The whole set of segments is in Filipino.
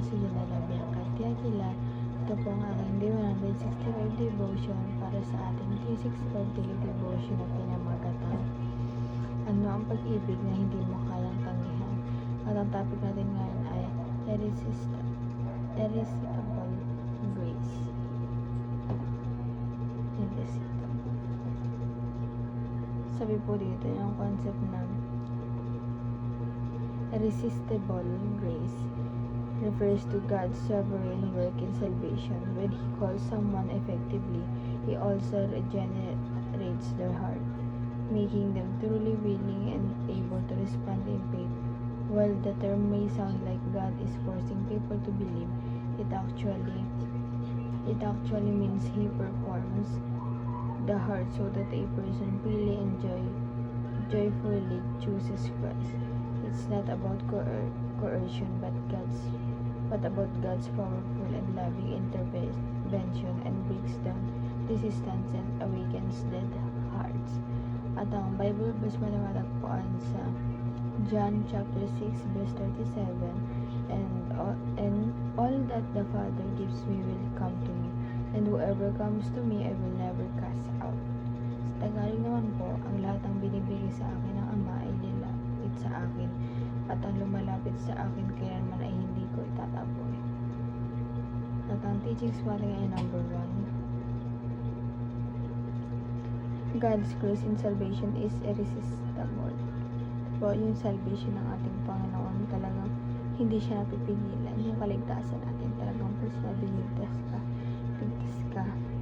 si Janela Bianca Tiagila. Ito po ang aking Day 165 devotion para sa ating 365 daily devotion na pinamagatang ano ang pag-ibig na hindi mo kayang tanggihan. At ang topic natin ngayon ay irresistible grace. Sabi po dito yung concept ng irresistible grace refers to God's sovereign work in salvation. When He calls someone effectively, He also regenerates their heart, making them truly willing and able to respond in faith. While the term may sound like God is forcing people to believe, it actually means He performs the heart so that a person really joyfully chooses Christ. It's not about coercion, but about God's powerful and loving intervention and breaks down resistance and awakens dead hearts. At ang Bible verse matatagpuan sa John chapter 6 verse 37, and all that the Father gives me will come to me, and whoever comes to me I will never cast out. Sa Tagalog naman po, ang lahat ng binibigay sa akin ng Ama ay nilapit sa akin, at ang lumalapit sa akin kailanman ay hindi ko itataboy. At ang teachings natin ay number 1. God's grace in salvation is irresistible. Po, yung salvation ng ating Panginoon, talagang hindi siya napipigilan. Yung kaligtasan natin, talagang personal ligtas ka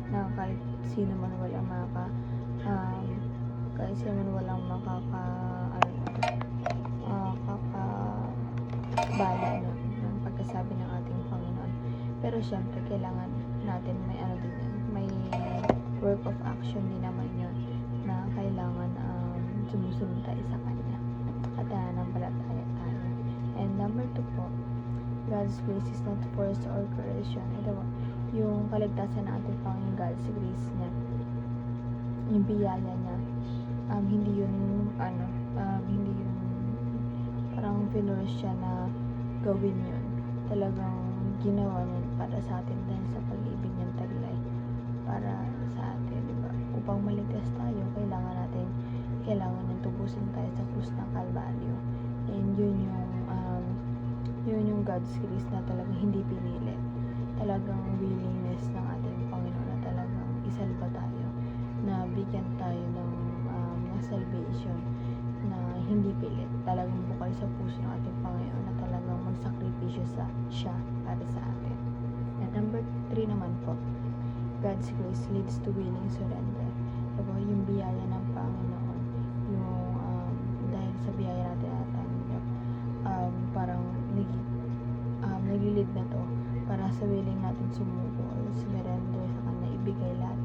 na kahit sino man walang makakabala ng pagkasabi ng ating Panginoon. Pero syempre, kailangan natin may work of action din naman yun, na kailangan sumusunod tayo sa Kanya at nananampalataya tayo. And number 2 po, God's grace is not forced or coercion. Ito po, yung kaligtasan ng ating Panginoon, God's grace niya, yung biyaya niya, hindi yun parang finurse siya na gawin yun. Talagang ginawa niya para sa atin dahil sa pag-ibig niyang taglay para sa atin, diba? Upang maligtas tayo, kailangan nang tubusin tayo sa krus ng Kalbaryo. And yun yung God's grace na talagang hindi pinilit. Talagang willingness ng ating Panginoon na talagang isalba tayo, na bigyan tayo ng salvation na hindi pilit. Talagang bukal sa puso ng ating Panginoon na talagang magsakripisyo siya para sa atin. And number 3 naman po, God's grace leads to willing surrender. Diba, yung biyaya ng Panginoon, yung dahil sa biyaya natin natanggap, parang nagilid na to para sa willing natin sumuko or surrender sa Kanya, ibigay lahat,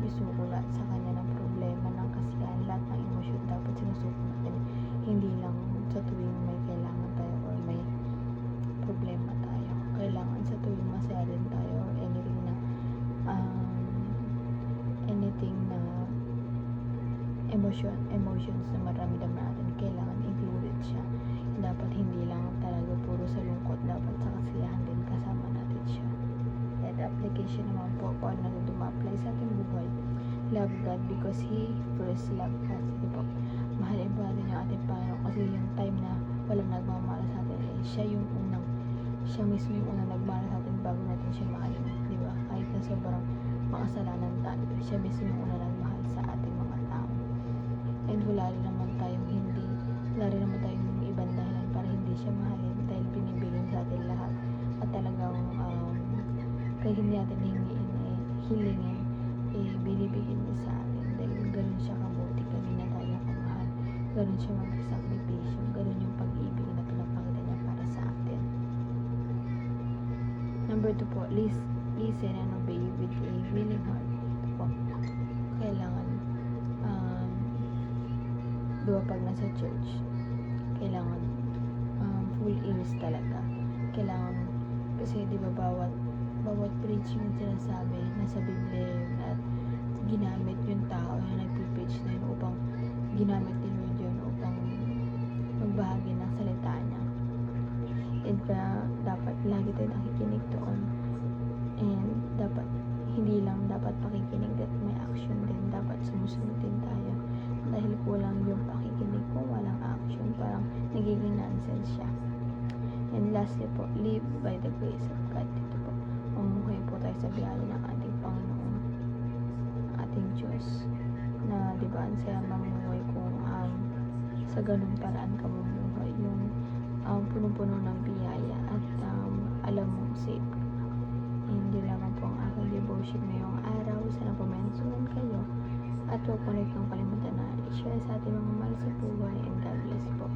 isuko lahat sa Kanya ng problema, ng kasiyahan, lahat ng emosyon dapat sinusuko natin, hindi lang sa tuwing may kailangan tayo or may problema tayo. Kailangan sa tuwing masaya din tayo or anything na emotions na maramdam natin, kailangan included siya. Dapat hindi lang talaga puro sa lungkot, dapat sa kasiyahan din kasama natin siya. At application naman po, paano natin ma-apply sa ating buhay. Love God because He first loved us. Diba? Mahalin po natin yung ating Panginoon kasi yung time na walang nagmamahal sa atin, siya mismo yung unang nagmahal sa atin bago natin siya mahalin. Diba? Kahit na sobrang makasalanan tayo, siya mismo yung unang nagmahal sa ating mga tao. And wala rin naman tayong ibang dahilan para hindi siya mahalin, dahil binibigyan sa atin lahat. At talagang kahit hindi natin hilingin, binibigyan niya sa atin dahil ganun siya kabuti, ganun niya tayo kamahal, ganun siya magsakripisyo, ganun yung pag-ibig na pinapakita niya para sa atin. Number 2 po, listen and obey with a willing heart. Ito po, kailangan pag nasa church, kailangan full ears talaga. Kailangan, kasi di ba bawat preaching sinasabi nasa Biblia yun, at ginamit yung tao na nagpipreach na yun upang ginamit ni Lord yun upang magbahagi ng salita niya. And kaya dapat lagi tayo nakikinig doon. And dapat, hindi lang dapat pakikinig, that may action din. Dapat sumusunod din tayo. Dahil kulang yung pakikinig kung walang action, parang nagiging nonsense siya. And lastly po, live by the grace of God. Dito po, mamuhay po tayo sa biyaya ng ating Panginoon, ating Diyos, na di ba ang saya mamuhay kung sa ganung paraan ka mamuhay, yung punong-puno ng biyaya at alam mong safe. Hindi lamang po ang aking devotion ngayong araw. Sana po may nasunan kayo at huwag po nitong kalimutan na i-share sa ating mga mahal sa buhay, and God bless po.